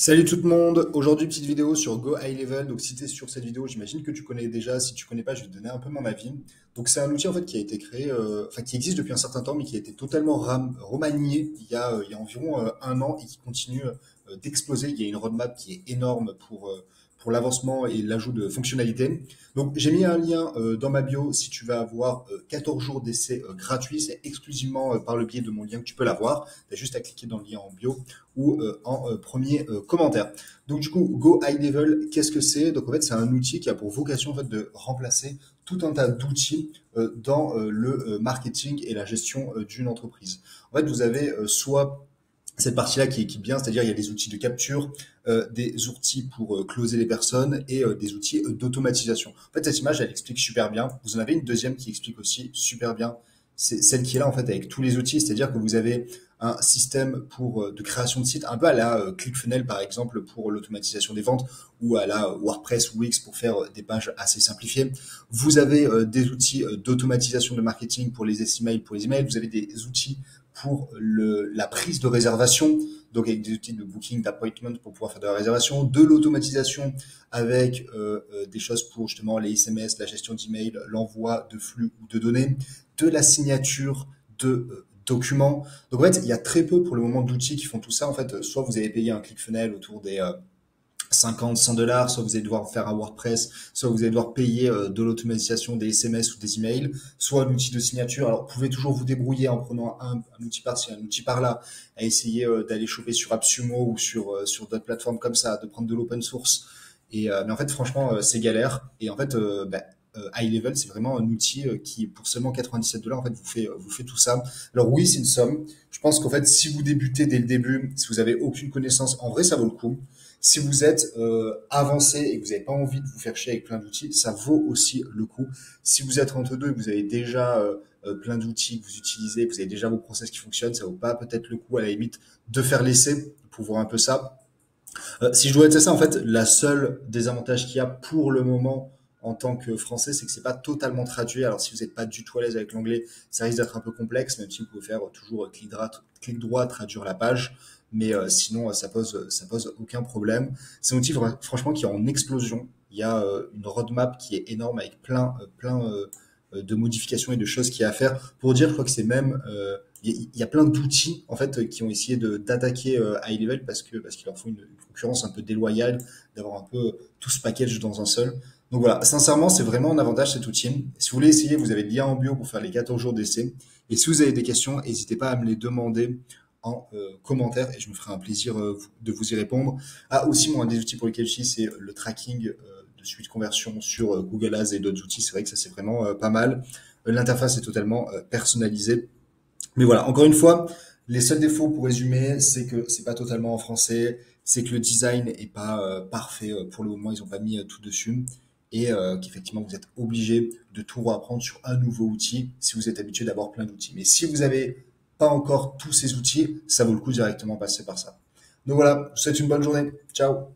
Salut tout le monde, aujourd'hui petite vidéo sur Go High Level. Donc si tu es sur cette vidéo, j'imagine que tu connais déjà. Si tu connais pas, je vais te donner un peu mon avis. Donc c'est un outil en fait qui a été créé, enfin qui existe depuis un certain temps, mais qui a été totalement remanié il y a environ un an et qui continue d'exploser. Il y a une roadmap qui est énorme pour l'avancement et l'ajout de fonctionnalités. Donc j'ai mis un lien dans ma bio si tu vas avoir 14 jours d'essai gratuit. C'est exclusivement par le biais de mon lien que tu peux l'avoir. Tu as juste à cliquer dans le lien en bio ou en premier commentaire. Donc du coup, Go High Level, qu'est-ce que c'est? Donc en fait, c'est un outil qui a pour vocation en fait de remplacer tout un tas d'outils dans le marketing et la gestion d'une entreprise. En fait, vous avez soit cette partie-là qui est bien, c'est-à-dire il y a des outils de capture, des outils pour closer les personnes et des outils d'automatisation. En fait, cette image, elle explique super bien. Vous en avez une deuxième qui explique aussi super bien. C'est celle qui est là en fait avec tous les outils, c'est-à-dire que vous avez un système pour de création de site, un peu à la ClickFunnels par exemple pour l'automatisation des ventes, ou à la WordPress ou Wix pour faire des pages assez simplifiées. Vous avez des outils d'automatisation de marketing pour les emails, Vous avez des outils pour la prise de réservation, donc avec des outils de booking, d'appointment pour pouvoir faire de la réservation, de l'automatisation avec des choses pour justement les SMS, la gestion d'email, l'envoi de flux ou de données, de la signature de documents. Donc en fait, il y a très peu pour le moment d'outils qui font tout ça. En fait, soit vous avez payé un ClickFunnels autour des 50, 100 dollars, soit vous allez devoir faire un WordPress, soit vous allez devoir payer de l'automatisation des SMS ou des emails, soit l'outil de signature. Alors, vous pouvez toujours vous débrouiller en prenant un outil par-ci, un outil par-là, à essayer d'aller choper sur AppSumo ou sur d'autres plateformes comme ça, de prendre de l'open source. Mais en fait, franchement, c'est galère. Et en fait, High Level, c'est vraiment un outil qui, pour seulement 97 dollars, en fait, vous fait tout ça. Alors oui, c'est une somme. Je pense qu'en fait, si vous débutez dès le début, si vous avez aucune connaissance, en vrai, ça vaut le coup. Si vous êtes avancé et que vous n'avez pas envie de vous faire chier avec plein d'outils, ça vaut aussi le coup. Si vous êtes entre deux et que vous avez déjà plein d'outils que vous utilisez, que vous avez déjà vos process qui fonctionnent, ça vaut pas peut-être le coup à la limite de faire l'essai pour voir un peu ça. Si je dois être ça, en fait, la seule désavantage qu'il y a pour le moment en tant que français, c'est que c'est pas totalement traduit. Alors si vous n'êtes pas du tout à l'aise avec l'anglais, ça risque d'être un peu complexe, même si vous pouvez faire toujours clic droit, traduire la page. Mais sinon, ça pose aucun problème. C'est un outil franchement qui est en explosion. Il y a une roadmap qui est énorme avec plein de modifications et de choses qu'il y a à faire. Pour dire, je crois que c'est même il y a plein d'outils en fait qui ont essayé de d'attaquer High Level parce qu'ils leur font une concurrence un peu déloyale d'avoir un peu tout ce package dans un seul. Donc voilà, sincèrement, c'est vraiment un avantage cet outil. Si vous voulez essayer, vous avez le lien en bio pour faire les 14 jours d'essai. Et si vous avez des questions, n'hésitez pas à me les demander en commentaire et je me ferai un plaisir de vous y répondre. Ah, aussi, moi, un des outils pour lesquels j'utilise, c'est le tracking de suite conversion sur Google Ads et d'autres outils. C'est vrai que ça, c'est vraiment pas mal. L'interface est totalement personnalisée. Mais voilà, encore une fois, les seuls défauts pour résumer, c'est que c'est pas totalement en français, c'est que le design est pas parfait pour le moment, ils ont pas mis tout dessus et qu'effectivement vous êtes obligé de tout reapprendre sur un nouveau outil si vous êtes habitué d'avoir plein d'outils. Mais si vous avez pas encore tous ces outils, ça vaut le coup directement passer par ça. Donc voilà, je vous souhaite une bonne journée. Ciao.